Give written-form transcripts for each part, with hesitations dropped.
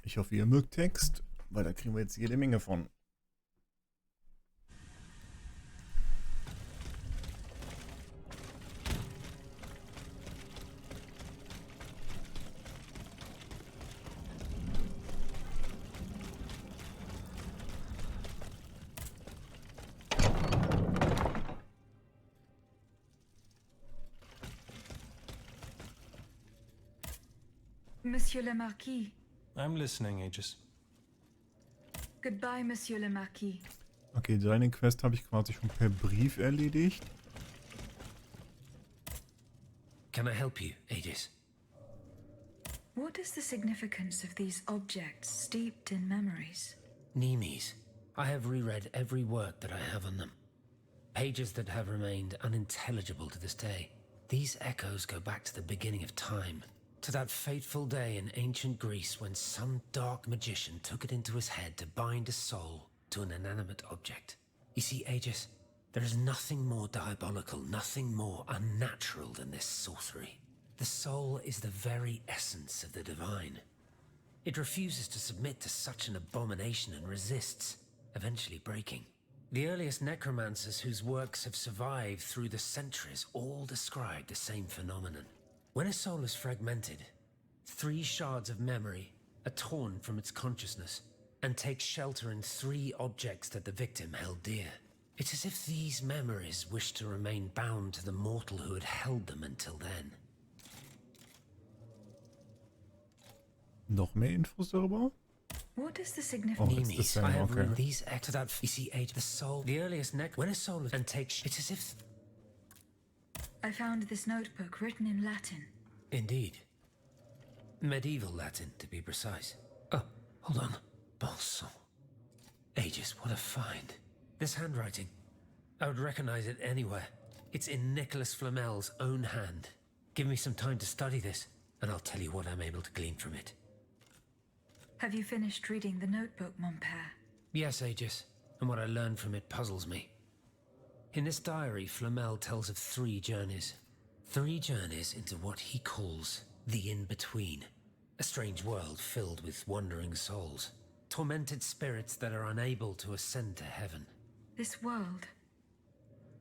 Ich hoffe, ihr mögt Text, weil da kriegen wir jetzt jede Menge von. Monsieur le Marquis. I'm listening, Aegis. Goodbye, Monsieur le Marquis. Okay, deine Quest habe ich quasi schon per Brief erledigt. Can I help you, Aegis? What is the significance of these objects steeped in memories? Nemes. I have reread every word that I have on them. Pages that have remained unintelligible to this day. These echoes go back to the beginning of time, to that fateful day in ancient Greece when some dark magician took it into his head to bind a soul to an inanimate object. You see, Aegis, there is nothing more diabolical, nothing more unnatural than this sorcery. The soul is the very essence of the divine. It refuses to submit to such an abomination and resists, eventually breaking. The earliest necromancers whose works have survived through the centuries all describe the same phenomenon. When a soul is fragmented, 3 shards of memory are torn from its consciousness and take shelter in 3 objects that the victim held dear. It's as if these memories wish to remain bound to the mortal who had held them until then. Noch mehr Infos darüber? What is the Oh, significance? it's the same, I have okay. these acts that you see, age the soul, the earliest when a soul and takes. It's as if. I found this notebook written in Latin. Indeed, medieval Latin to be precise. Oh, hold on, bon sang. Aegis, what a find! This handwriting, I would recognize it anywhere. It's in Nicholas Flamel's own hand. Give me some time to study this, and I'll tell you what I'm able to glean from it. Have you finished reading the notebook, mon père? Yes, Aegis, and what I learned from it puzzles me. In this diary, Flamel tells of 3 journeys. 3 journeys into what he calls the in-between. A strange world filled with wandering souls. Tormented spirits that are unable to ascend to heaven. This world.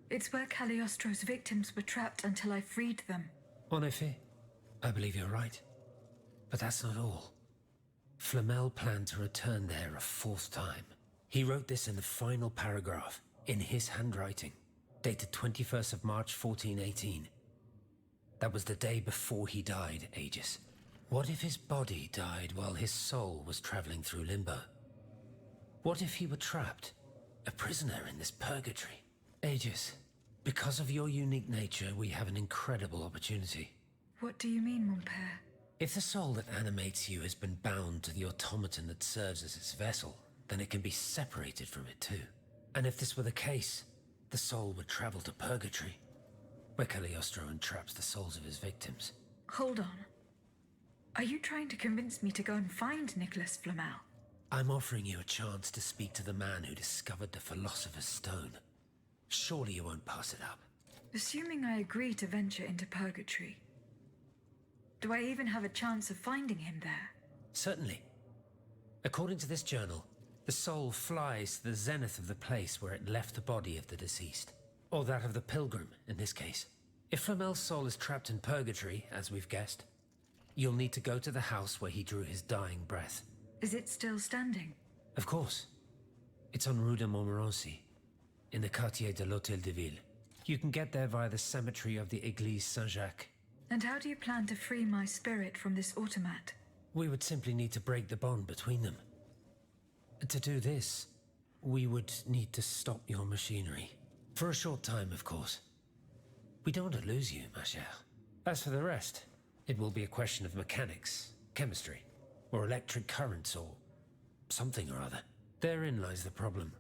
It's where Cagliostro's victims were trapped until I freed them. En effet, I believe you're right. But that's not all. Flamel planned to return there a 4th time. He wrote this in the final paragraph, in his handwriting, dated 21st of March 1418. That was the day before he died, Aegis. What if his body died while his soul was traveling through limbo? What if he were trapped, a prisoner in this purgatory? Aegis, because of your unique nature, we have an incredible opportunity. What do you mean, mon père? If the soul that animates you has been bound to the automaton that serves as its vessel, then it can be separated from it too. And if this were the case, the soul would travel to purgatory, where Cagliostro entraps the souls of his victims. Hold on. Are you trying to convince me to go and find Nicholas Flamel? I'm offering you a chance to speak to the man who discovered the Philosopher's Stone. Surely you won't pass it up. Assuming I agree to venture into purgatory, do I even have a chance of finding him there? Certainly. According to this journal, the soul flies to the zenith of the place where it left the body of the deceased. Or that of the pilgrim, in this case. If Flamel's soul is trapped in purgatory, as we've guessed, you'll need to go to the house where he drew his dying breath. Is it still standing? Of course. It's on Rue de Montmorency, in the quartier de l'Hôtel de Ville. You can get there via the cemetery of the Église Saint-Jacques. And how do you plan to free my spirit from this automat? We would simply need to break the bond between them. To do this, we would need to stop your machinery. For a short time, of course. We don't want to lose you, ma chère. As for the rest, it will be a question of mechanics, chemistry, or electric currents, or something or other. Therein lies the problem.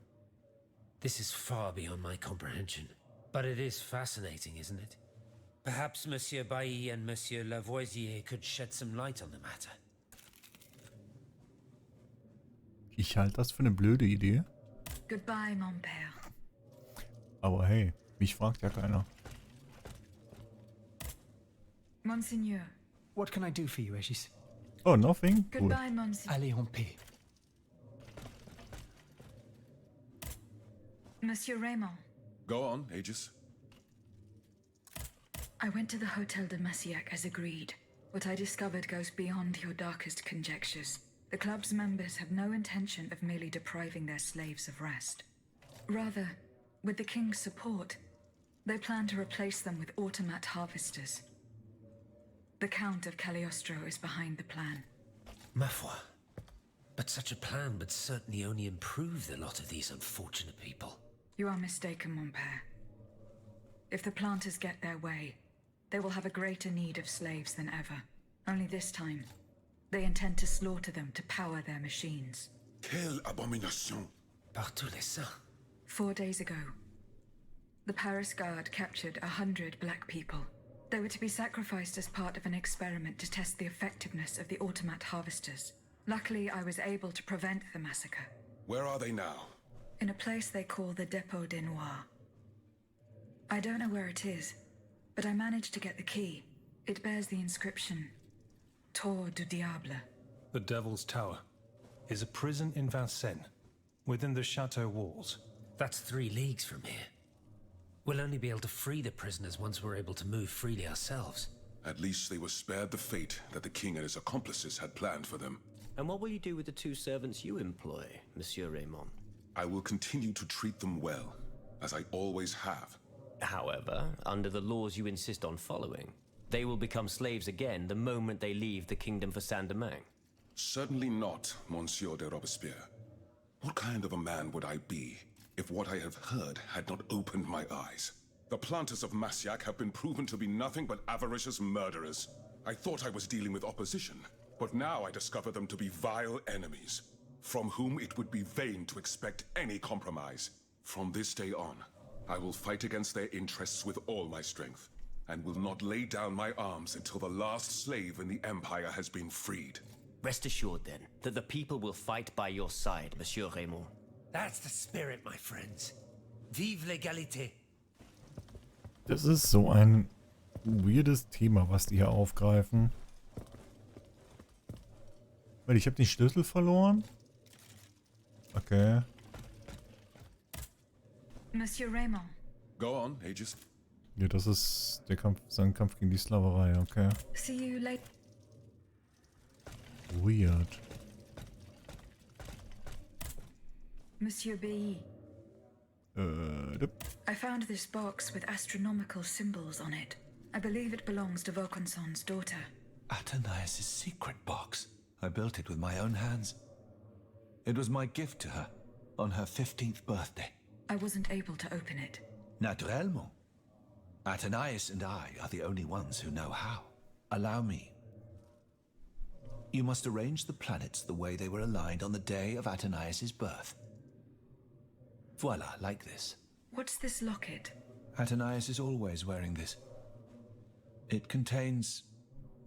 This is far beyond my comprehension. But it is fascinating, isn't it? Perhaps Monsieur Bailly and Monsieur Lavoisier could shed some light on the matter. Ich halte das für eine blöde Idee. Goodbye, mon père. Aber hey, mich fragt ja keiner. Monseigneur, What can I do for you, Aegis? Oh, nothing? Cool. Goodbye, Monsieur. Allez en paix. Monsieur Raymond. Go on, Aegis. I went to the Hotel de Massiac as agreed. What I discovered goes beyond your darkest conjectures. The club's members have no intention of merely depriving their slaves of rest. Rather, with the king's support, they plan to replace them with automat harvesters. The Count of Cagliostro is behind the plan. Ma foi. But such a plan would certainly only improve the lot of these unfortunate people. You are mistaken, mon père. If the planters get their way, they will have a greater need of slaves than ever. Only this time, they intend to slaughter them to power their machines. Quelle abomination! Par tous les saints. 4 days ago, the Paris Guard captured 100 black people. They were to be sacrificed as part of an experiment to test the effectiveness of the automat harvesters. Luckily, I was able to prevent the massacre. Where are they now? In a place they call the Dépôt des Noirs. I don't know where it is, but I managed to get the key. It bears the inscription, Tour du Diable. The Devil's Tower is a prison in Vincennes, within the chateau walls. That's 3 leagues from here. We'll only be able to free the prisoners once we're able to move freely ourselves. At least they were spared the fate that the king and his accomplices had planned for them. And what will you do with the 2 servants you employ, Monsieur Raymond? I will continue to treat them well, as I always have. However, under the laws you insist on following, they will become slaves again the moment they leave the kingdom for Saint-Domingue. Certainly not, Monsieur de Robespierre. What kind of a man would I be if what I have heard had not opened my eyes? The planters of Massiac have been proven to be nothing but avaricious murderers. I thought I was dealing with opposition, but now I discover them to be vile enemies, from whom it would be vain to expect any compromise. From this day on, I will fight against their interests with all my strength, and will not lay down my arms until the last slave in the Empire has been freed. Rest assured, then, that the people will fight by your side, Monsieur Raymond. That's the spirit, my friends. Vive l'égalité. Das ist so ein weirdes Thema, was die hier aufgreifen. Weil ich habe den Schlüssel verloren. Okay. Monsieur Raymond. Go on, Aegis. Ja, das ist der Kampf, sein Kampf gegen die Sklaverei, okay. See you later. Weird. Monsieur B. I found this box with astronomical symbols on it. I believe it belongs to Vaucanson's daughter. Athénaïs' secret box. I built it with my own hands. It was my gift to her on her 15th birthday. I wasn't able to open it. Naturellement. Athénaïs and I are the only ones who know how. Allow me. You must arrange the planets the way they were aligned on the day of Athénaïs' birth. Voila, like this. What's this locket? Athénaïs is always wearing this. It contains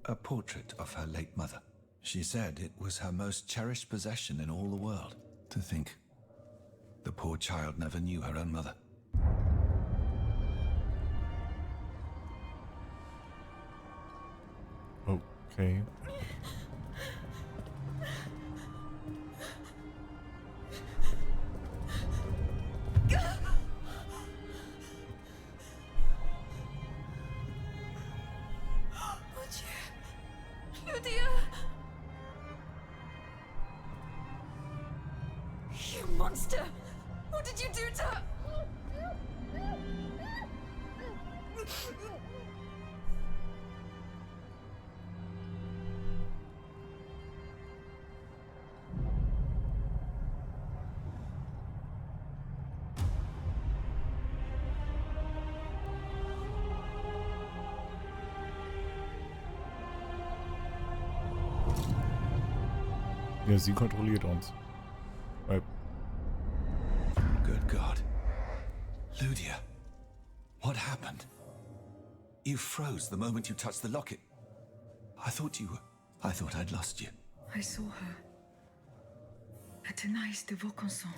a portrait of her late mother. She said it was her most cherished possession in all the world. To think, the poor child never knew her own mother. Okay. You monster! What did you do to her? Ja, sie kontrolliert uns. Weil Good God. Ludia, what happened? You froze the moment you touched the locket. I thought I'd lost you. I saw her. Athénaïs de Vaucanson.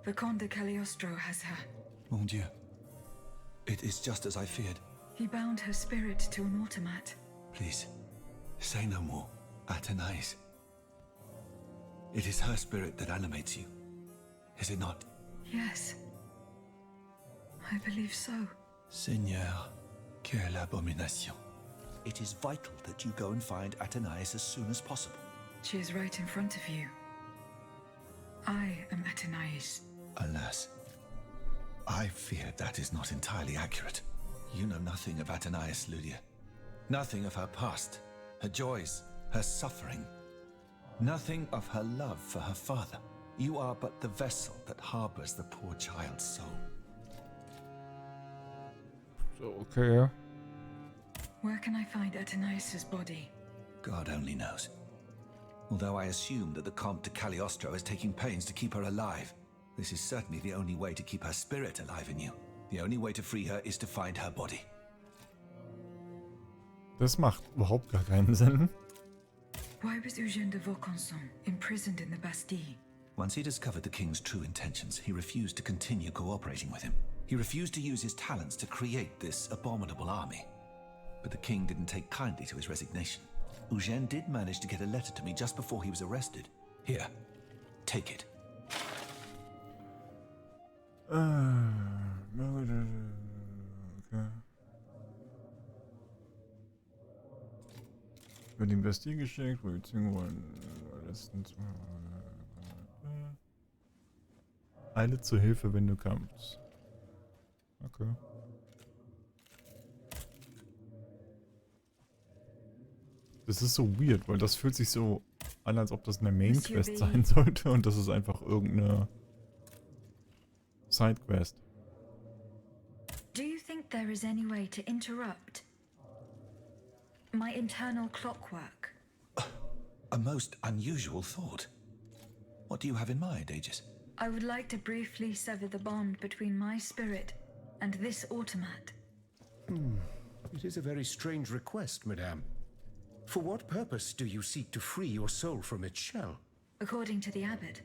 The Comte de Cagliostro has her. Mon Dieu. It is just as I feared. He bound her spirit to an automat. Please, Say no more. Athenais. It is her spirit that animates you, is it not? Yes. I believe so. Seigneur, quelle abomination. It is vital that you go and find Athenais as soon as possible. She is right in front of you. I am Athenais. Alas, I fear that is not entirely accurate. You know nothing of Athenais, Lydia. Nothing of her past, her joys, her suffering. Nothing of her love for her father. You are but the vessel that harbors the poor child's soul. So, okay. Where can I find Athenais' body? God only knows. Although I assume that the Comte de Cagliostro is taking pains to keep her alive, this is certainly the only way to keep her spirit alive in you. The only way to free her is to find her body. Das macht überhaupt gar keinen Sinn. Why was Eugène de Vaucanson imprisoned in the Bastille? Once he discovered the king's true intentions, he refused to continue cooperating with him. He refused to use his talents to create this abominable army. But the king didn't take kindly to his resignation. Eugène did manage to get a letter to me just before he was arrested. Here, take it. Okay. Wird ihm Bastille geschickt, wo die Zwingungen Eile zur Hilfe, wenn du kannst. Okay. Das ist so weird, weil das fühlt sich so an, als ob das eine Main-Quest sein sollte und das ist einfach irgendeine Side-Quest. Do you think there is any way to interrupt my internal clockwork? A most unusual thought. What do you have in mind, Aegis? I would like to briefly sever the bond between my spirit and this automat. It is a very strange request, madame. For what purpose do you seek to free your soul from its shell? According to the abbot,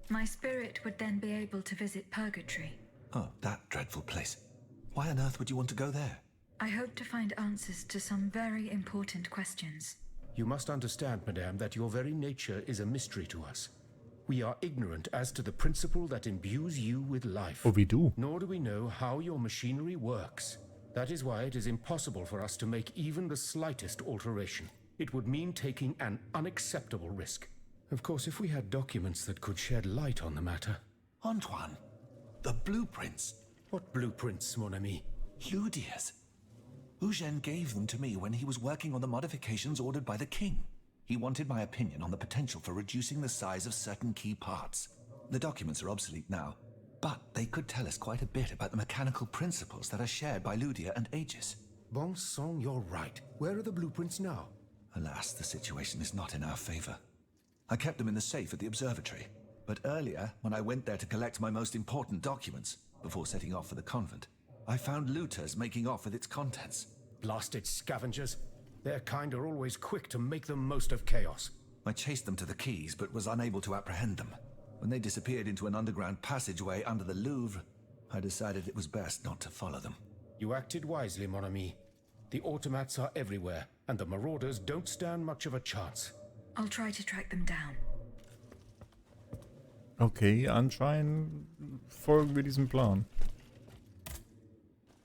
my spirit would then be able to visit purgatory. Oh, that dreadful place. Why on earth would you want to go there? I hope to find answers to some very important questions. You must understand, madame, that your very nature is a mystery to us. We are ignorant as to the principle that imbues you with life. Oh, wie du. Nor do we know how your machinery works. That is why it is impossible for us to make even the slightest alteration. It would mean taking an unacceptable risk. Of course, if we had documents that could shed light on the matter. Antoine, the blueprints. What blueprints, mon ami? Ludia's. Eugène gave them to me when he was working on the modifications ordered by the king. He wanted my opinion on the potential for reducing the size of certain key parts. The documents are obsolete now, but they could tell us quite a bit about the mechanical principles that are shared by Ludia and Aegis. Bon sang, you're right. Where are the blueprints now? Alas, the situation is not in our favor. I kept them in the safe at the observatory, but earlier, when I went there to collect my most important documents, before setting off for the convent, I found looters making off with its contents. Blasted scavengers. Their kind are always quick to make the most of chaos. I chased them to the quays, but was unable to apprehend them. When they disappeared into an underground passageway under the Louvre, I decided it was best not to follow them. You acted wisely, mon ami. The automats are everywhere, and the marauders don't stand much of a chance. I'll try to track them down. Okay, anscheinend folgen wir diesem Plan.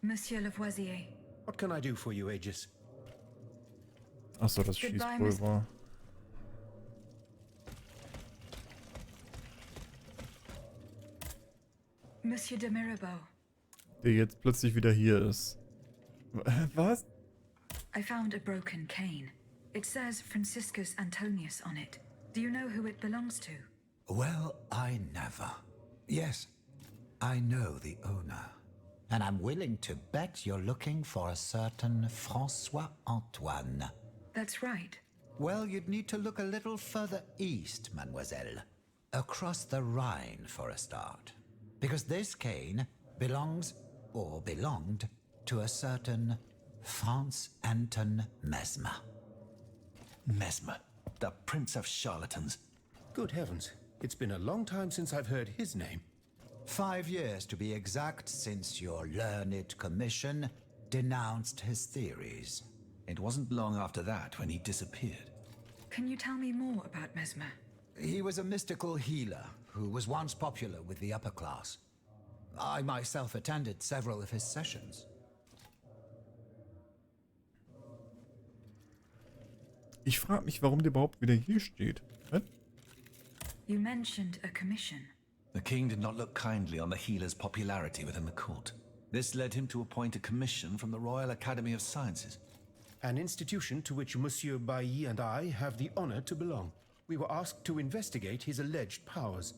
Monsieur Lavoisier. What can I do for you, Aegis? Achso, das Goodbye, Schießpulver. Monsieur de Mirabeau. Der jetzt plötzlich wieder hier ist. Was? I found a broken cane. It says Franciscus Antonius on it. Do you know who it belongs to? Well, I never. Yes, I know the owner. And I'm willing to bet you're looking for a certain François Antoine. That's right. Well, you'd need to look a little further east, mademoiselle. Across the Rhine for a start. Because this cane belongs, or belonged, to a certain Franz Anton Mesmer. Mesmer, the prince of charlatans. Good heavens. It's been a long time since I've heard his name. 5 years to be exact since your learned commission denounced his theories. It wasn't long after that when he disappeared. Can you tell me more about Mesmer? He was a mystical healer who was once popular with the upper class. I myself attended several of his sessions. Ich frage mich, warum der überhaupt wieder hier steht. Was? You mentioned a commission. The king did not look kindly on the healer's popularity within the court. This led him to appoint a commission from the Royal Academy of Sciences. An institution to which Monsieur Bailly and I have the honor to belong. We were asked to investigate his alleged powers.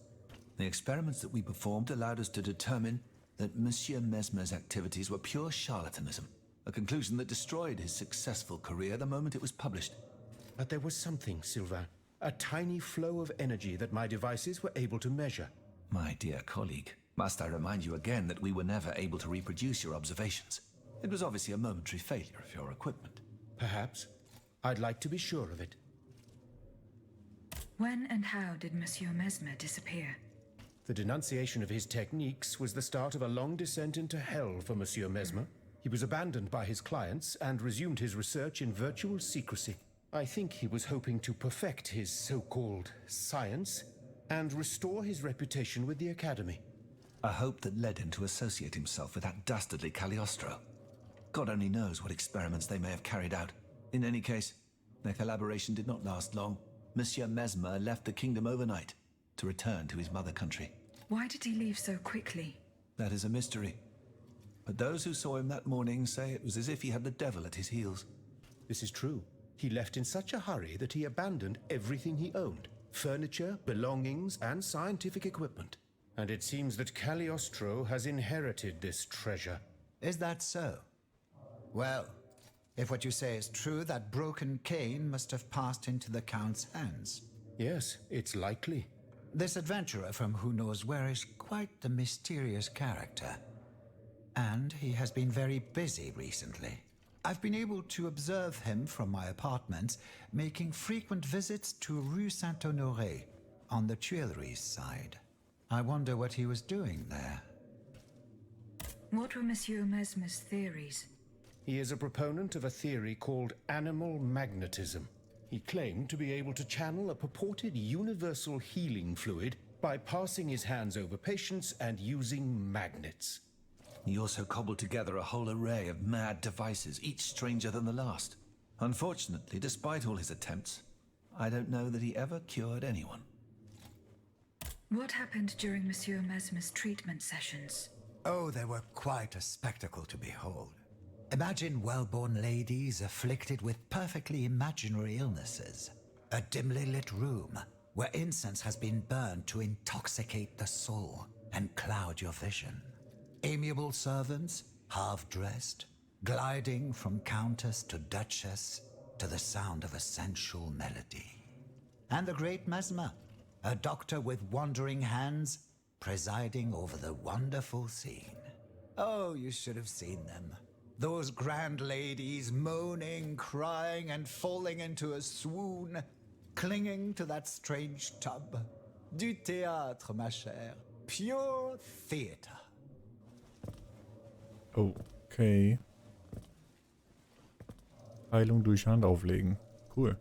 The experiments that we performed allowed us to determine that Monsieur Mesmer's activities were pure charlatanism, a conclusion that destroyed his successful career the moment it was published. But there was something, Sylvain. A tiny flow of energy that my devices were able to measure. My dear colleague, must I remind you again that we were never able to reproduce your observations? It was obviously a momentary failure of your equipment. Perhaps. I'd like to be sure of it. When and how did Monsieur Mesmer disappear? The denunciation of his techniques was the start of a long descent into hell for Monsieur Mesmer. He was abandoned by his clients and resumed his research in virtual secrecy. I think he was hoping to perfect his so-called science and restore his reputation with the Academy. A hope that led him to associate himself with that dastardly Cagliostro. God only knows what experiments they may have carried out. In any case, their collaboration did not last long. Monsieur Mesmer left the kingdom overnight to return to his mother country. Why did he leave so quickly? That is a mystery. But those who saw him that morning say it was as if he had the devil at his heels. This is true. He left in such a hurry that he abandoned everything he owned. Furniture, belongings, and scientific equipment. And it seems that Cagliostro has inherited this treasure. Is that so? Well, if what you say is true, that broken cane must have passed into the Count's hands. Yes, it's likely. This adventurer from who knows where is quite the mysterious character. And he has been very busy recently. I've been able to observe him from my apartments, making frequent visits to Rue Saint-Honoré on the Tuileries side. I wonder what he was doing there. What were Monsieur Mesmer's theories? He is a proponent of a theory called animal magnetism. He claimed to be able to channel a purported universal healing fluid by passing his hands over patients and using magnets. He also cobbled together a whole array of mad devices, each stranger than the last. Unfortunately, despite all his attempts, I don't know that he ever cured anyone. What happened during Monsieur Mesmer's treatment sessions? Oh, they were quite a spectacle to behold. Imagine well-born ladies afflicted with perfectly imaginary illnesses. A dimly lit room where incense has been burned to intoxicate the soul and cloud your vision. Amiable servants, half-dressed, gliding from countess to duchess to the sound of a sensual melody. And the great Mesmer, a doctor with wandering hands, presiding over the wonderful scene. Oh, you should have seen them. Those grand ladies moaning, crying, and falling into a swoon, clinging to that strange tub. Du théâtre, ma chère. Pure theater. Okay. Heilung durch Hand auflegen. Cool.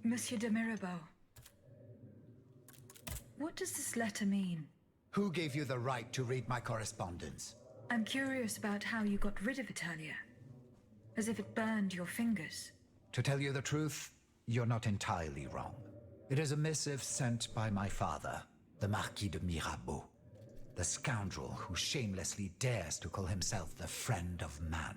Monsieur de Mirabeau. What does this letter mean? Who gave you the right to read my correspondence? I'm curious about how you got rid of Italia. As if it burned your fingers. To tell you the truth, you're not entirely wrong. It is a missive sent by my father, the Marquis de Mirabeau. The scoundrel who shamelessly dares to call himself the friend of man.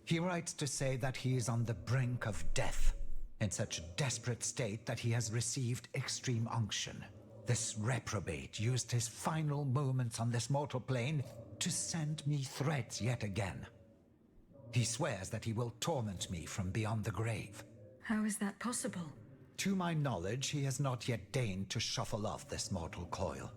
He writes to say that he is on the brink of death, in such a desperate state that he has received extreme unction. This reprobate used his final moments on this mortal plane to send me threats yet again. He swears that he will torment me from beyond the grave. How is that possible? To my knowledge, he has not yet deigned to shuffle off this mortal coil.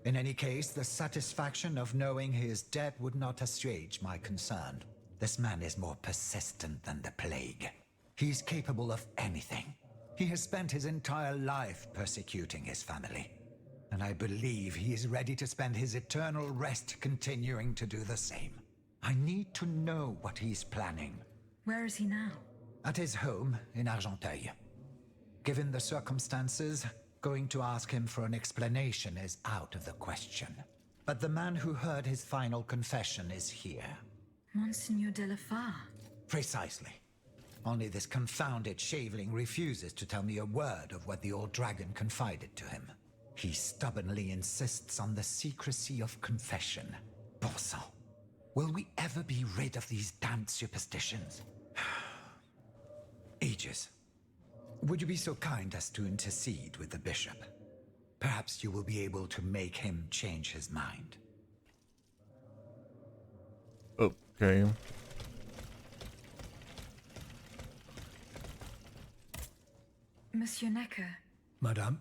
In any case, the satisfaction of knowing he is dead would not assuage my concern. This man is more persistent than the plague. He's capable of anything. He has spent his entire life persecuting his family. And I believe he is ready to spend his eternal rest continuing to do the same. I need to know what he's planning. Where is he now? At his home in Argenteuil. Given the circumstances, going to ask him for an explanation is out of the question. But the man who heard his final confession is here. Monsignor de la Fare. Precisely. Only this confounded shaveling refuses to tell me a word of what the old dragon confided to him. He stubbornly insists on the secrecy of confession. Bon sang. Will we ever be rid of these damned superstitions? Aegis, would you be so kind as to intercede with the bishop? Perhaps you will be able to make him change his mind. Okay. Monsieur Necker, Madame?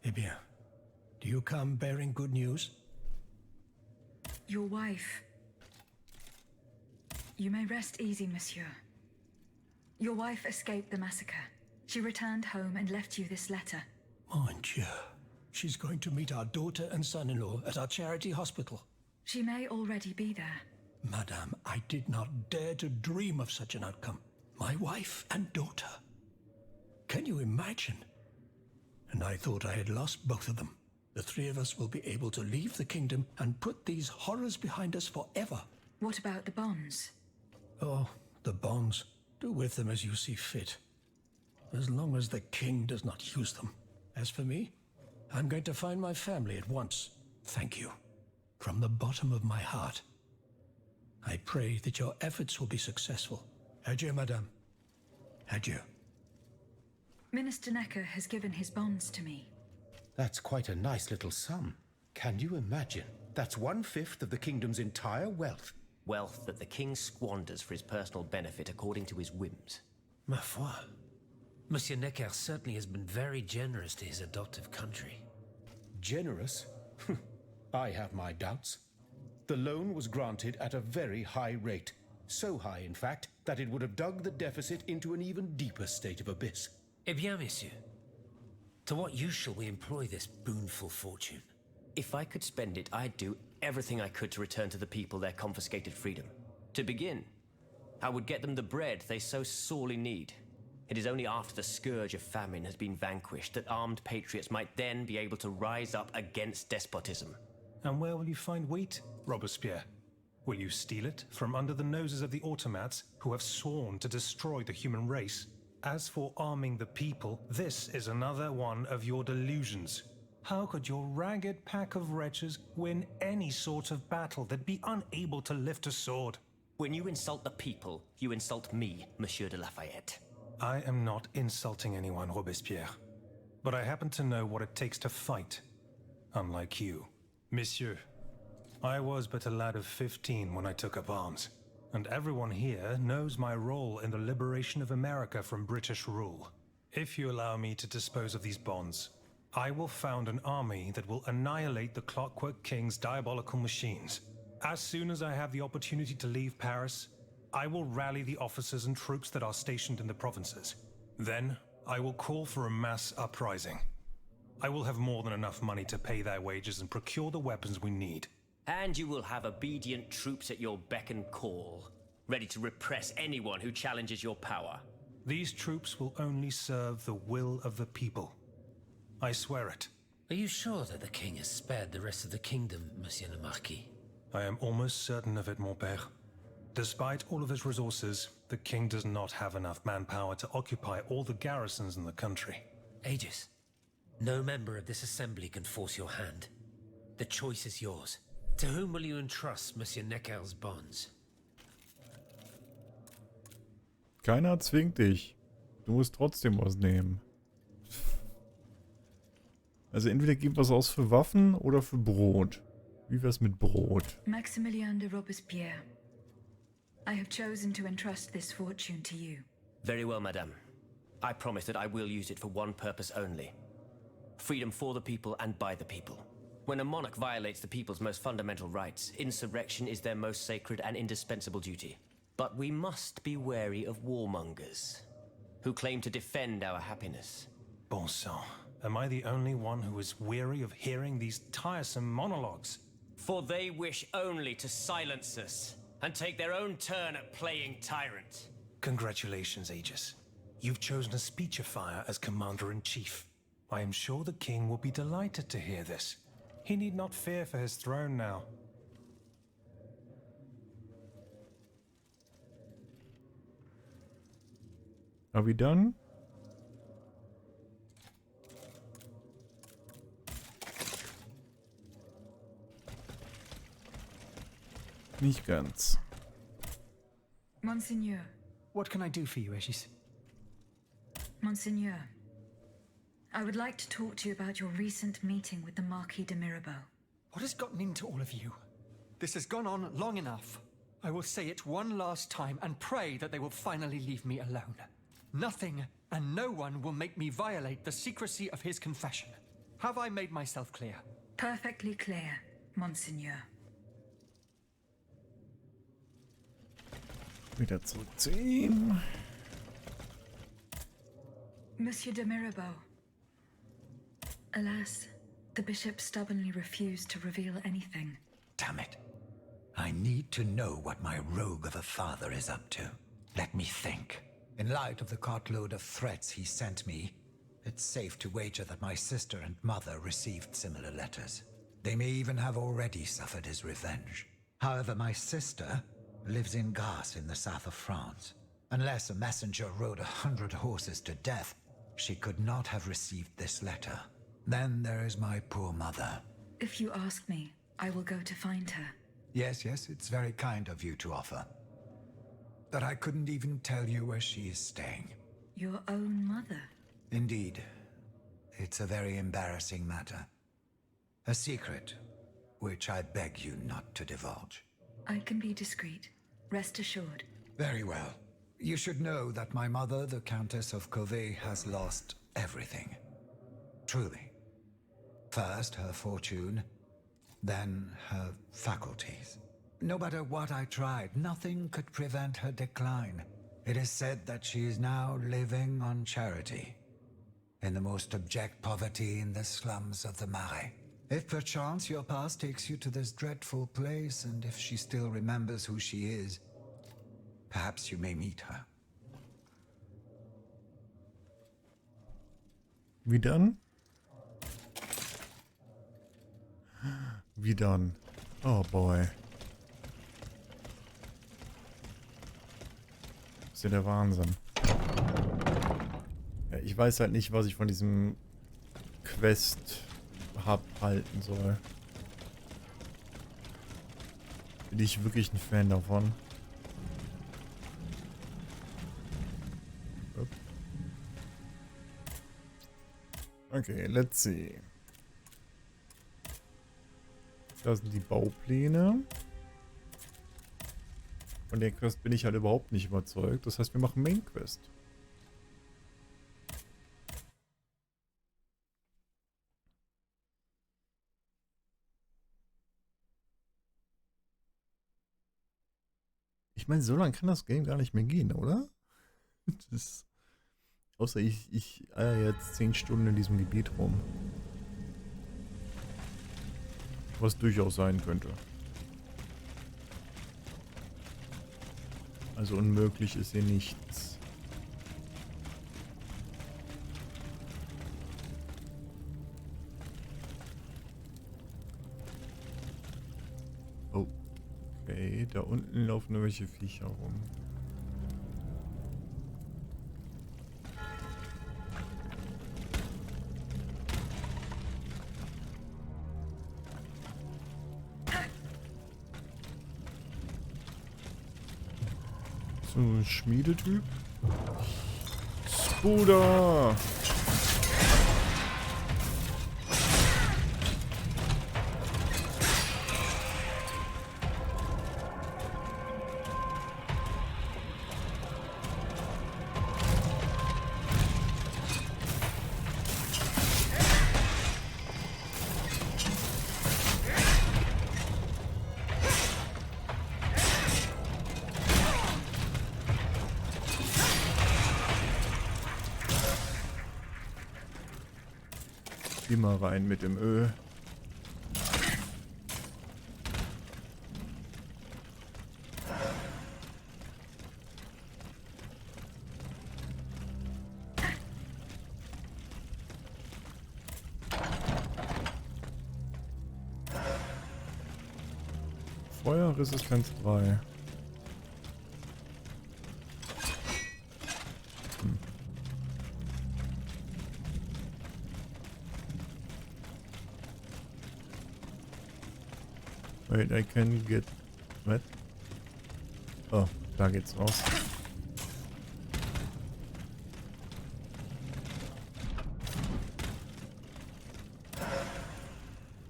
Eh bien, do you come bearing good news? your wife. You may rest easy, monsieur. Your wife escaped the massacre. She returned home and left you this letter. Mon Dieu. She's going to meet our daughter and son-in-law at our charity hospital. She may already be there. Madame, I did not dare to dream of such an outcome. My wife and daughter. Can you imagine? And I thought I had lost both of them. The three of us will be able to leave the kingdom and put these horrors behind us forever. What about the bonds? Oh, the bonds. Do with them as you see fit. As long as the king does not use them. As for me, I'm going to find my family at once. Thank you. From the bottom of my heart. I pray that your efforts will be successful. Adieu, madame. Adieu. Minister Necker has given his bonds to me. That's quite a nice little sum. Can you imagine? That's 1/5 of the kingdom's entire wealth. Wealth that the king squanders for his personal benefit according to his whims. Ma foi. Monsieur Necker certainly has been very generous to his adoptive country. Generous? I have my doubts. The loan was granted at a very high rate. So high, in fact, that it would have dug the deficit into an even deeper state of abyss. Eh bien, monsieur. To what use shall we employ this boonful fortune? If I could spend it, I'd do everything I could to return to the people their confiscated freedom. To begin, I would get them the bread they so sorely need. It is only after the scourge of famine has been vanquished that armed patriots might then be able to rise up against despotism. And where will you find wheat, Robespierre? Will you steal it from under the noses of the automats who have sworn to destroy the human race? As for arming the people, this is another one of your delusions. How could your ragged pack of wretches win any sort of battle that'd be unable to lift a sword? When you insult the people, you insult me, Monsieur de Lafayette. I am not insulting anyone, Robespierre. But I happen to know what it takes to fight. Unlike you. Monsieur, I was but a lad of 15 when I took up arms. And everyone here knows my role in the liberation of America from British rule. If you allow me to dispose of these bonds, I will found an army that will annihilate the Clockwork King's diabolical machines. As soon as I have the opportunity to leave Paris, I will rally the officers and troops that are stationed in the provinces. Then, I will call for a mass uprising. I will have more than enough money to pay their wages and procure the weapons we need. And you will have obedient troops at your beck and call, ready to repress anyone who challenges your power. These troops will only serve the will of the people. I swear it. Are you sure that the king has spared the rest of the kingdom, Monsieur le Marquis? I am almost certain of it, mon père. Despite all of his resources, the king does not have enough manpower to occupy all the garrisons in the country. Aegis, no member of this assembly can force your hand. The choice is yours. To whom will you entrust Monsieur Necker's bonds? Keiner zwingt dich. Du musst trotzdem was nehmen. Also entweder gib was aus für Waffen oder für Brot. Wie wär's mit Brot? Maximilien de Robespierre. I have chosen to entrust this fortune to you. Very well, madame. I promise that I will use it for one purpose only. Freedom for the people and by the people. When a monarch violates the people's most fundamental rights, insurrection is their most sacred and indispensable duty. But we must be wary of warmongers, who claim to defend our happiness. Bon sang, am I the only one who is weary of hearing these tiresome monologues? For they wish only to silence us and take their own turn at playing tyrant. Congratulations, Aegis. You've chosen a speechifier as Commander-in-Chief. I am sure the king will be delighted to hear this. He need not fear for his throne now. Are we done? Nicht ganz. Monseigneur. What can I do for you, Aegis? Monseigneur. I would like to talk to you about your recent meeting with the Marquis de Mirabeau. What has gotten into all of you? This has gone on long enough. I will say it one last time and pray that they will finally leave me alone. Nothing and no one will make me violate the secrecy of his confession. Have I made myself clear? Perfectly clear, Monseigneur. Wieder zurück zu ihm. Monsieur de Mirabeau. Alas, the bishop stubbornly refused to reveal anything. Damn it. I need to know what my rogue of a father is up to. Let me think. In light of the cartload of threats he sent me, it's safe to wager that my sister and mother received similar letters. They may even have already suffered his revenge. However, my sister lives in Garce in the south of France. Unless a messenger rode 100 horses to death, she could not have received this letter. Then there is my poor mother. If you ask me, I will go to find her. Yes, it's very kind of you to offer. But I couldn't even tell you where she is staying. Your own mother? Indeed. It's a very embarrassing matter. A secret, which I beg you not to divulge. I can be discreet. Rest assured. Very well. You should know that my mother, the Countess of Covey, has lost everything. Truly. First, her fortune, then her faculties. No matter what I tried, nothing could prevent her decline. It is said that she is now living on charity, in the most abject poverty in the slums of the Marais. If perchance your past takes you to this dreadful place, and if she still remembers who she is, perhaps you may meet her. Wie dann? Wie dann? Oh boy. Das ist ja der Wahnsinn. Ja, ich weiß halt nicht, was ich von diesem Quest-Hub halten soll. Bin ich wirklich ein Fan davon? Okay, let's see. Da sind die Baupläne. Von der Quest bin ich halt überhaupt nicht überzeugt. Das heißt, wir machen Main Quest. Ich meine, so lange kann das Game gar nicht mehr gehen, oder? Das, außer ich eier jetzt 10 Stunden in diesem Gebiet rum. Was durchaus sein könnte. Also unmöglich ist hier nichts. Okay, da unten laufen irgendwelche Viecher rum. So ein Schmiedetyp. Bruder! Geh mal rein mit dem Öl. Feuerresistenz 3. Wait, I can get... What? Oh, da geht's raus.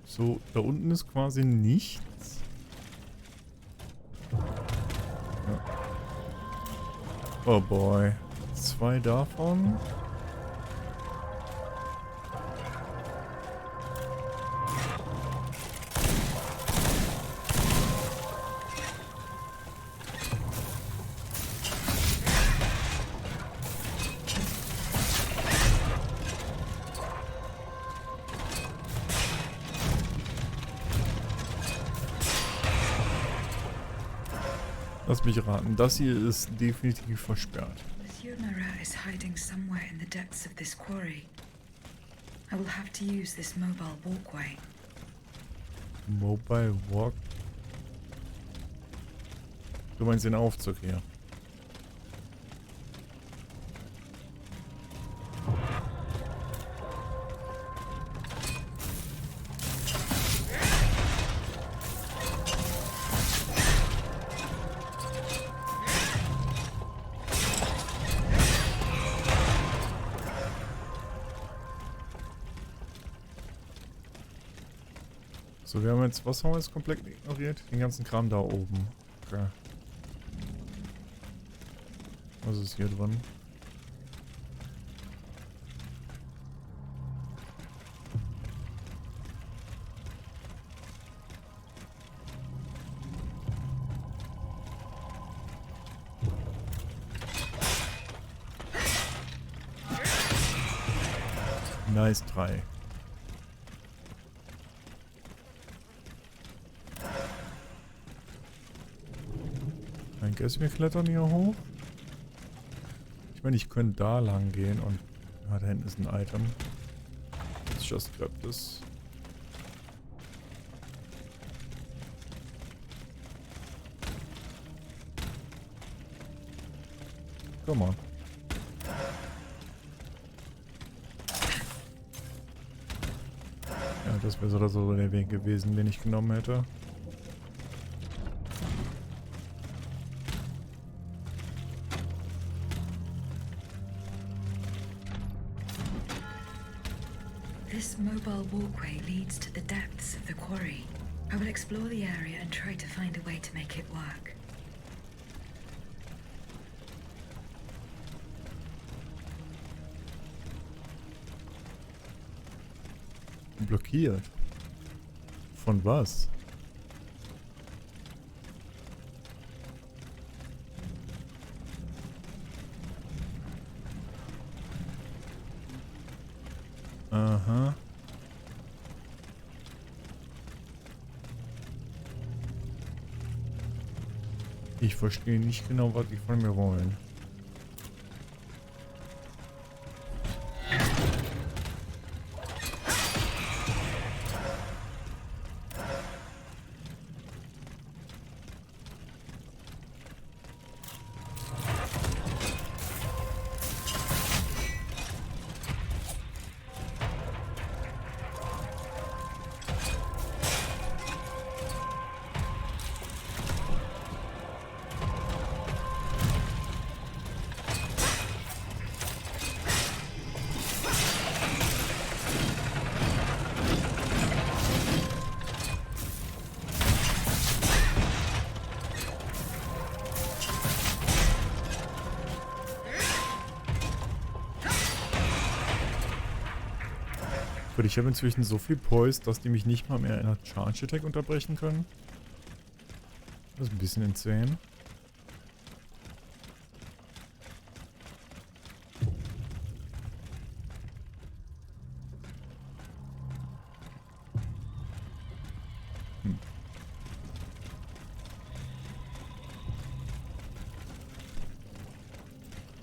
So, da unten ist quasi nichts. Ja. Oh boy. 2 davon. Lass mich raten, das hier ist definitiv versperrt. Monsieur Marat is hiding somewhere in the depths of this quarry. I will have to use this mobile walkway. Mobile Walk? Du meinst den Aufzug hier? So, wir haben jetzt, was haben wir jetzt komplett ignoriert? Den ganzen Kram da oben. Okay. Was ist hier drin? Nice 3. I guess wir klettern hier hoch. Ich meine, ich könnte da lang gehen und... Ah, da hinten ist ein Item. Let's just grab this. Come on. Ja, das wäre so oder so der Weg gewesen, den ich genommen hätte. This mobile walkway leads to the depths of the quarry. I will explore the area and try to find a way to make it work. Blockiert. Von was? Aha. Ich verstehe nicht genau, was die von mir wollen. Gut, ich habe inzwischen so viel Poise, dass die mich nicht mal mehr in einer Charge Attack unterbrechen können. Das ist ein bisschen insane.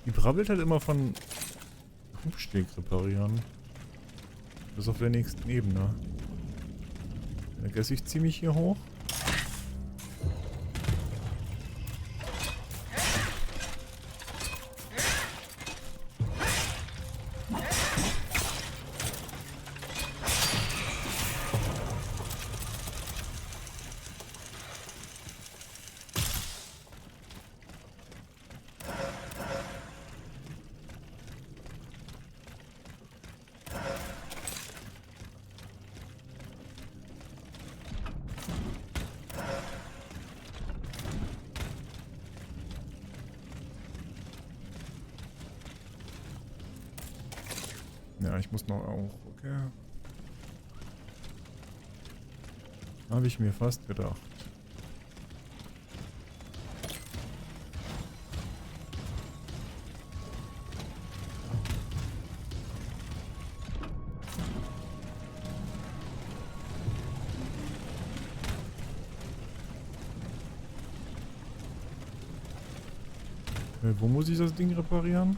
Die brabbelt halt immer von Hufsteg reparieren. Bis auf der nächsten Ebene. Ich guess ich ziehe mich hier hoch. Ja, ich muss noch auch. Okay. Habe ich mir fast gedacht. Wo muss ich das Ding reparieren?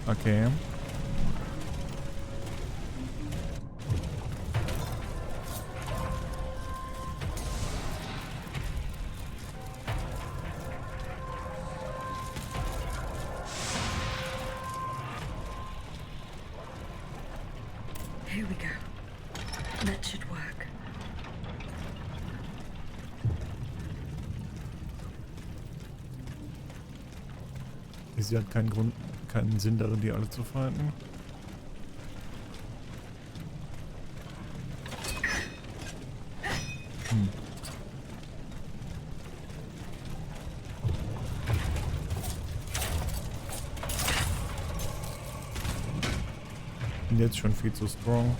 Okay. Here we go. That should work. Sie hat keinen Sinn darin, die alle zu fighten. Bin jetzt schon viel zu strong.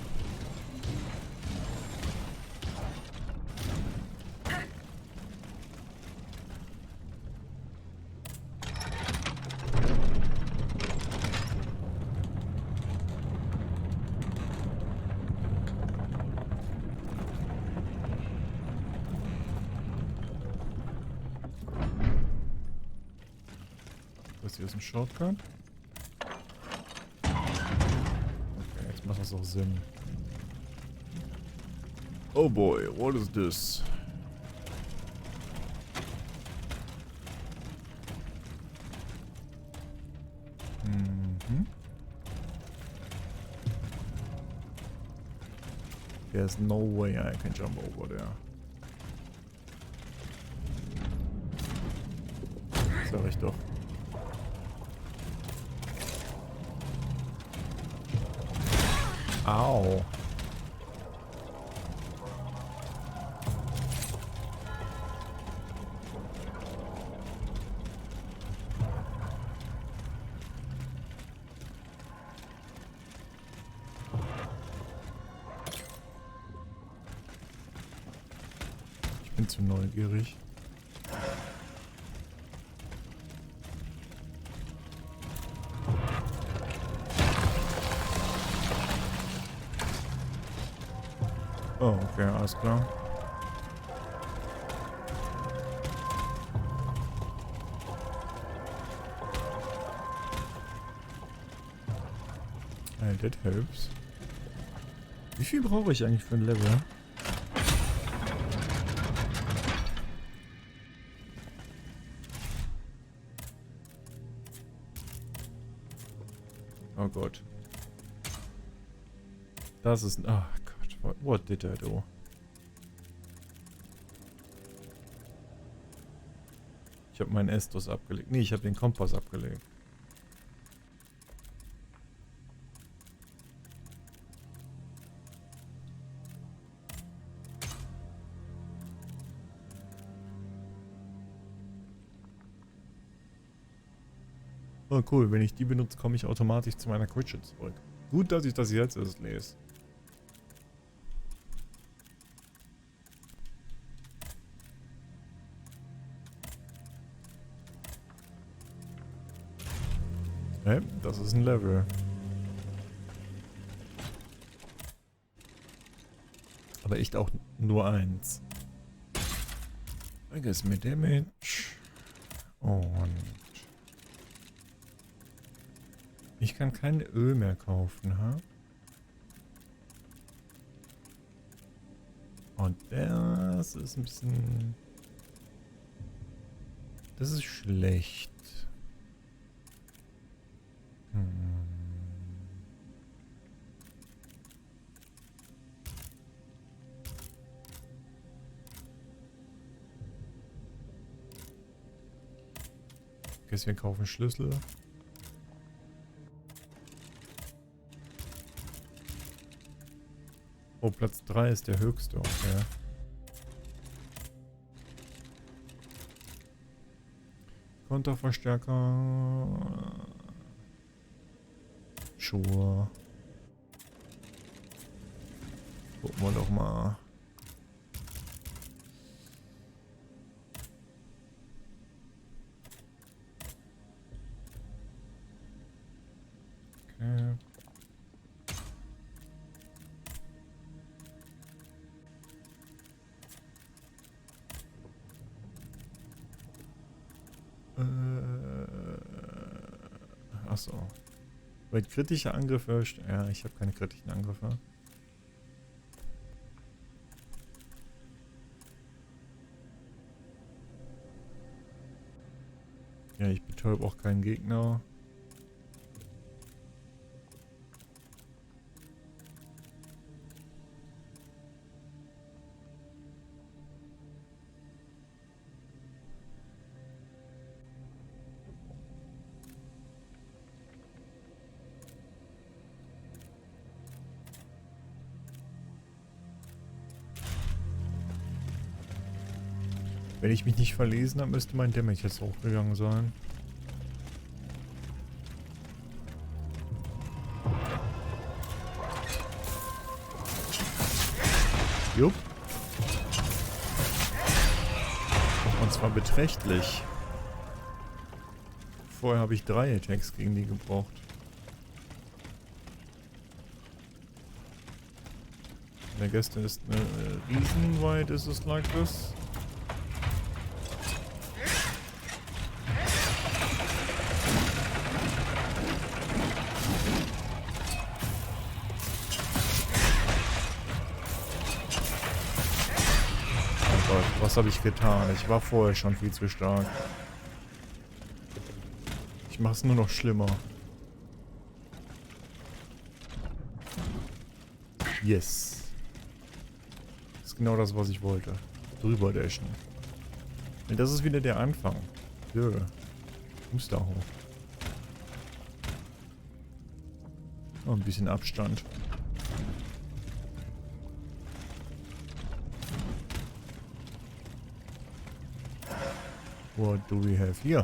Das hier ist ein Shortcut. Okay, jetzt macht das auch Sinn. Oh boy, what is this? There's no way I can jump over there. Sag ich doch. Au. Ich bin zu neugierig. Oh, okay, alles klar. Hey, that helps. Wie viel brauche ich eigentlich für ein Level? Oh Gott. Das ist... Ach Gott, what did I do? Ich habe meinen Estus abgelegt. Nee, ich habe den Kompass abgelegt. Oh cool, wenn ich die benutze, komme ich automatisch zu meiner Kutsche zurück. Gut, dass ich das jetzt erst lese. Hey, das ist ein Level. Aber echt auch nur eins. I guess mehr Damage. Und ich kann kein Öl mehr kaufen, ha? Und das ist ein bisschen... Das ist schlecht. Okay, wir kaufen Schlüssel. Oh, Platz 3 ist der höchste, okay. Konterverstärker. Schuhe. Gucken wir doch mal. Okay. Achso. Weil kritische Angriffe. Ja, ich habe keine kritischen Angriffe. Ja, ich betäube auch keinen Gegner. Wenn ich mich nicht verlesen habe, müsste mein Damage jetzt hochgegangen sein. Jupp. Und zwar beträchtlich. Vorher habe ich 3 Attacks gegen die gebraucht. Der Gäste ist eine Riesenweit, ist es like this. Was habe ich getan? Ich war vorher schon viel zu stark. Ich mache es nur noch schlimmer. Yes. Das ist genau das, was ich wollte. Drüber dashen. Und das ist wieder der Anfang. Ja. Muss da hoch. Oh, ein bisschen Abstand. What do we have here?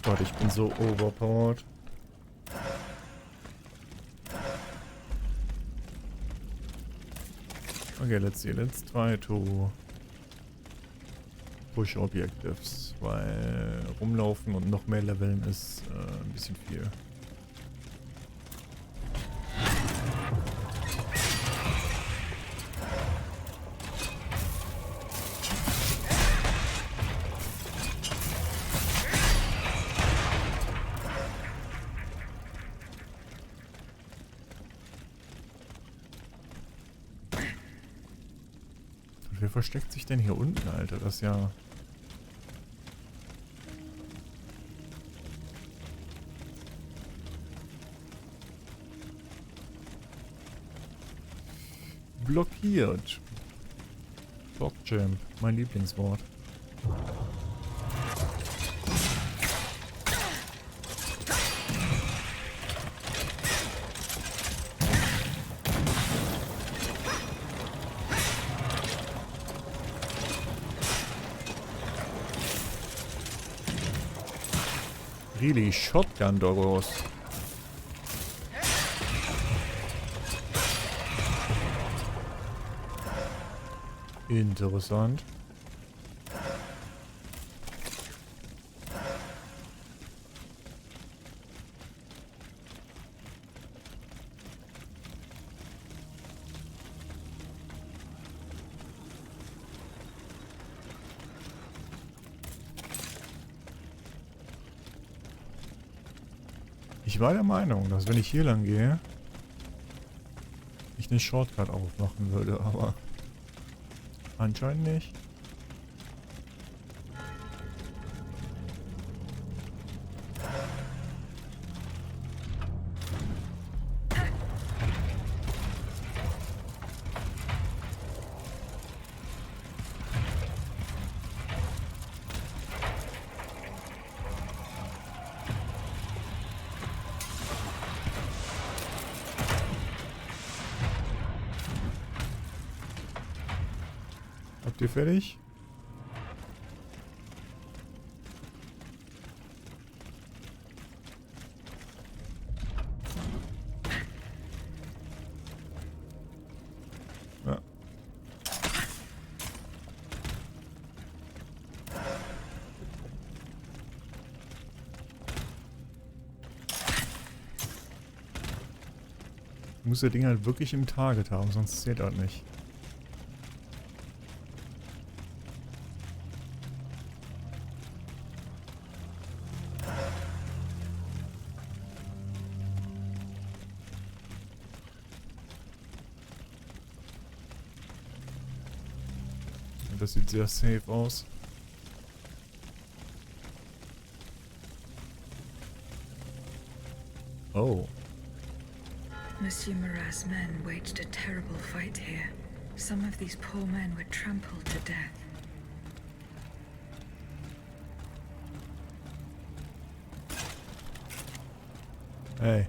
Gott, ich bin so overpowered. Okay, let's see. Let's try to push objectives, weil rumlaufen und noch mehr leveln ist ein bisschen viel. Wer versteckt sich denn hier unten, Alter? Das ist ja... blockiert. Blockjam, mein Lieblingswort. Really, Shotgun Doggos. Interessant. Ich war der Meinung, dass wenn ich hier lang gehe, ich einen Shortcut aufmachen würde, aber anscheinend nicht. Habt ihr fertig? Ja. Muss das Ding halt wirklich im Target haben, sonst zählt das nicht. Das sieht sehr safe aus. Oh. Monsieur Marat's men waged a terrible fight here. Some of these poor men were trampled to death. Hey.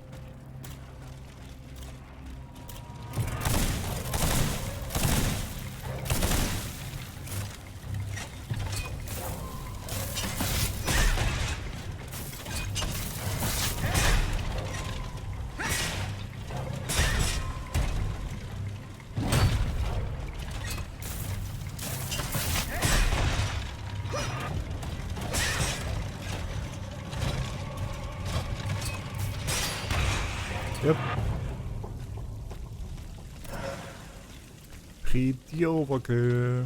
Yep. Pretty overkill.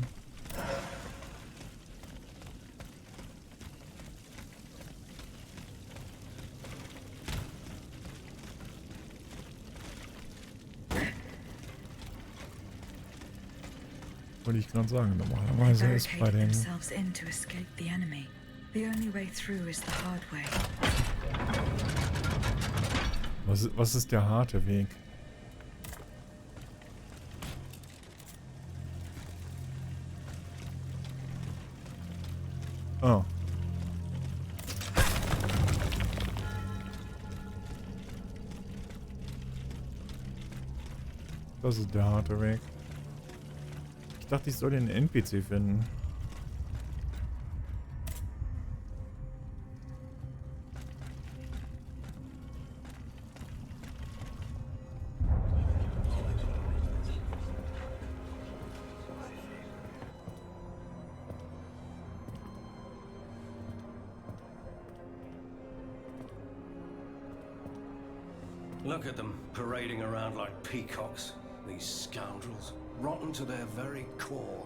Wollte ich gerade sagen, normalerweise ist bei den... themselves in to escape the enemy. The only way through is the hard way. Was ist der harte Weg? Oh. Das ist der harte Weg. Ich dachte, ich soll den NPC finden. Look at them, parading around like peacocks. These scoundrels, rotten to their very core.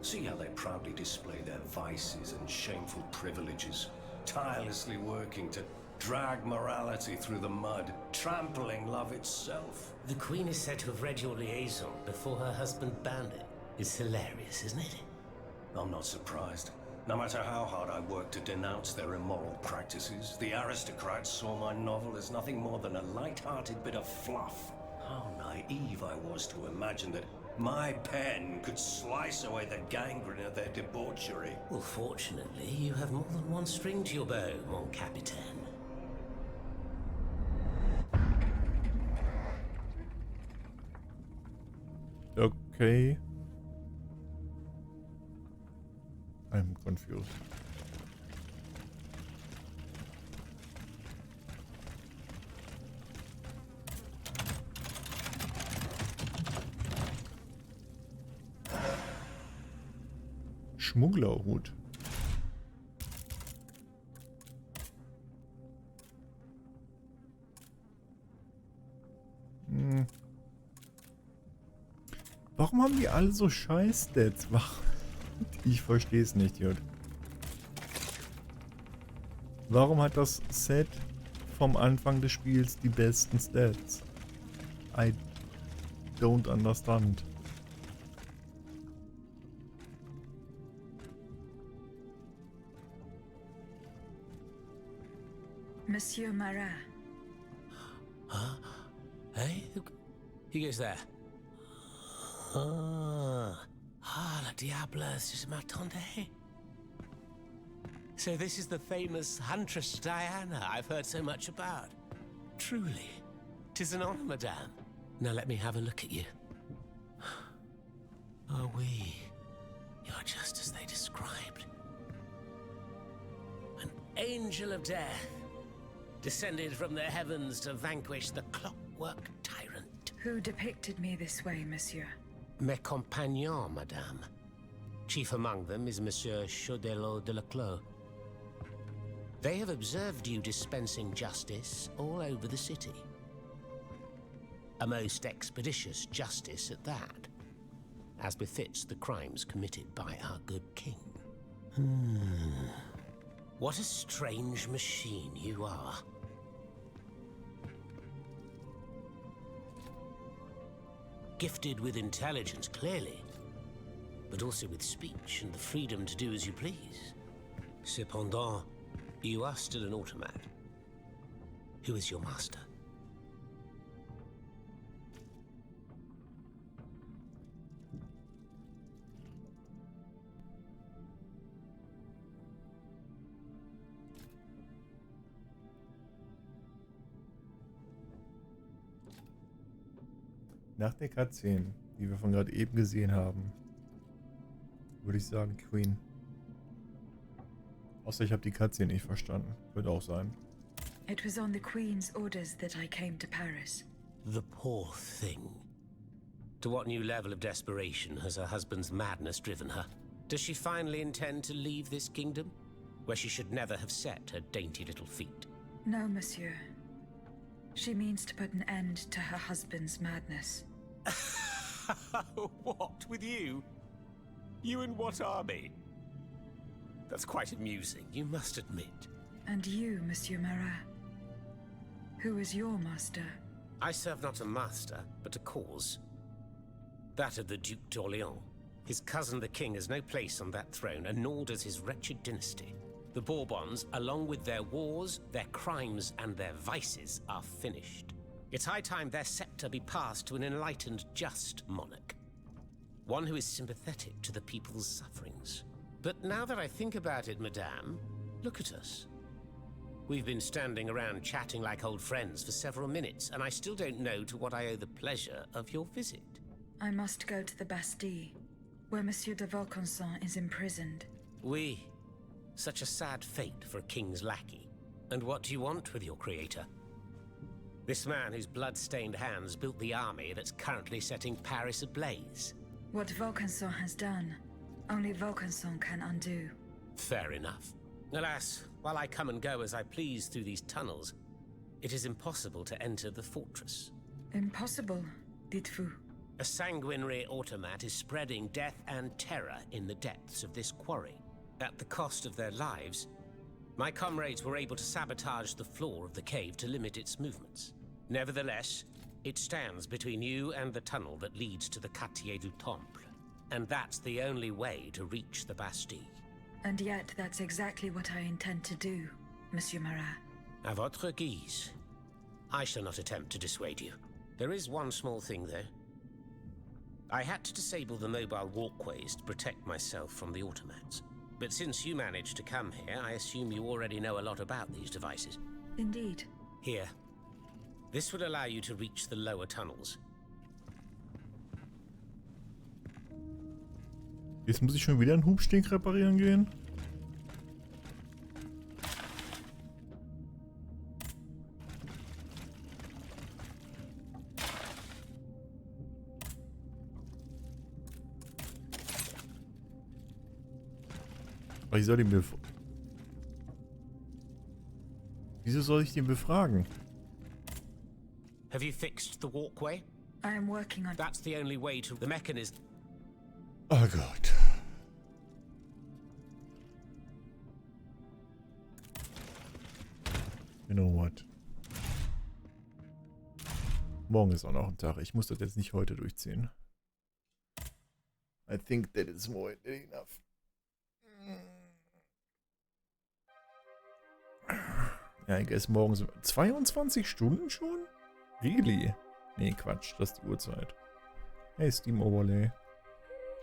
See how they proudly display their vices and shameful privileges, tirelessly working to drag morality through the mud, trampling love itself. The Queen is said to have read your liaison before her husband banned it. It's hilarious, isn't it? I'm not surprised. No matter how hard I work to denounce their immoral practices, the aristocrats saw my novel as nothing more than a light-hearted bit of fluff. How naive I was to imagine that my pen could slice away the gangrene of their debauchery. Well, fortunately, you have more than one string to your bow, mon capitaine. Okay. I'm confused. Schmugglerhut. Warum haben die alle so scheiß Stats? Ich verstehe es nicht, Jod. Warum hat das Set vom Anfang des Spiels die besten Stats? I don't understand. Monsieur Marat. Huh? Hey? Who goes there? La Diableuse, je m'attendais. So this is the famous Huntress Diana I've heard so much about. Truly, 'tis an honor, madame. Now let me have a look at you. Oh, oui. just as they described. An angel of death, descended from the heavens to vanquish the clockwork tyrant. Who depicted me this way, monsieur? Mes compagnons, madame. Chief among them is Monsieur Chaudelot de Leclos. They have observed you dispensing justice all over the city. A most expeditious justice at that, as befits the crimes committed by our good king. What a strange machine you are. Gifted with intelligence, clearly, but also with speech and the freedom to do as you please. Cependant, you are still an automat. Who is your master? Nach der Cutscene, die wir von gerade eben gesehen haben, würde ich sagen Queen. Außer ich habe die Cutscene nicht verstanden. Könnte auch sein. It was on the Queen's orders that I came to Paris. The poor thing. To what new level of desperation has her husband's madness driven her? Does she finally intend to leave this kingdom, where she should never have set her dainty little feet? No, monsieur. She means to put an end to her husband's madness. What, with you? You in what army? That's quite amusing, you must admit. And you, Monsieur Marat? Who is your master? I serve not a master, but a cause. That of the Duc d'Orléans. His cousin the king has no place on that throne, and nor does his wretched dynasty. The Bourbons, along with their wars, their crimes, and their vices, are finished. It's high time their scepter be passed to an enlightened, just monarch. One who is sympathetic to the people's sufferings. But now that I think about it, madame, look at us. We've been standing around chatting like old friends for several minutes, and I still don't know to what I owe the pleasure of your visit. I must go to the Bastille, where Monsieur de Vaucanson is imprisoned. Oui. Such a sad fate for a king's lackey. And what do you want with your creator? This man whose blood-stained hands built the army that's currently setting Paris ablaze. What Vaucanson has done, only Vaucanson can undo. Fair enough. Alas, while I come and go as I please through these tunnels, it is impossible to enter the fortress. Impossible, dites-vous? A sanguinary automat is spreading death and terror in the depths of this quarry. At the cost of their lives, my comrades were able to sabotage the floor of the cave to limit its movements. Nevertheless, it stands between you and the tunnel that leads to the Quartier du Temple. And that's the only way to reach the Bastille. And yet that's exactly what I intend to do, Monsieur Marat. À votre guise. I shall not attempt to dissuade you. There is one small thing, though. I had to disable the mobile walkways to protect myself from the automats. But since you managed to come here, I assume you already know a lot about these devices. Indeed. Here. This will allow you to reach the lower tunnels. Jetzt muss ich schon wieder einen Hubsteg reparieren gehen. Aber ich soll ihn Wieso soll ich den befragen? Have you fixed the walkway? I am working on... That's the only way to... The mechanism... Oh Gott. You know what? Morgen ist auch noch ein Tag. Ich muss das jetzt nicht heute durchziehen. I think that is more than enough. Ja, ich guess morgen sind 22 Stunden schon? Really? Nee, Quatsch. Das ist die Uhrzeit. Hey, Steam Overlay.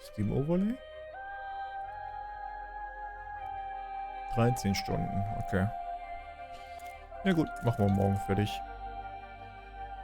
Steam Overlay? 13 Stunden. Okay. Ja gut, machen wir morgen fertig.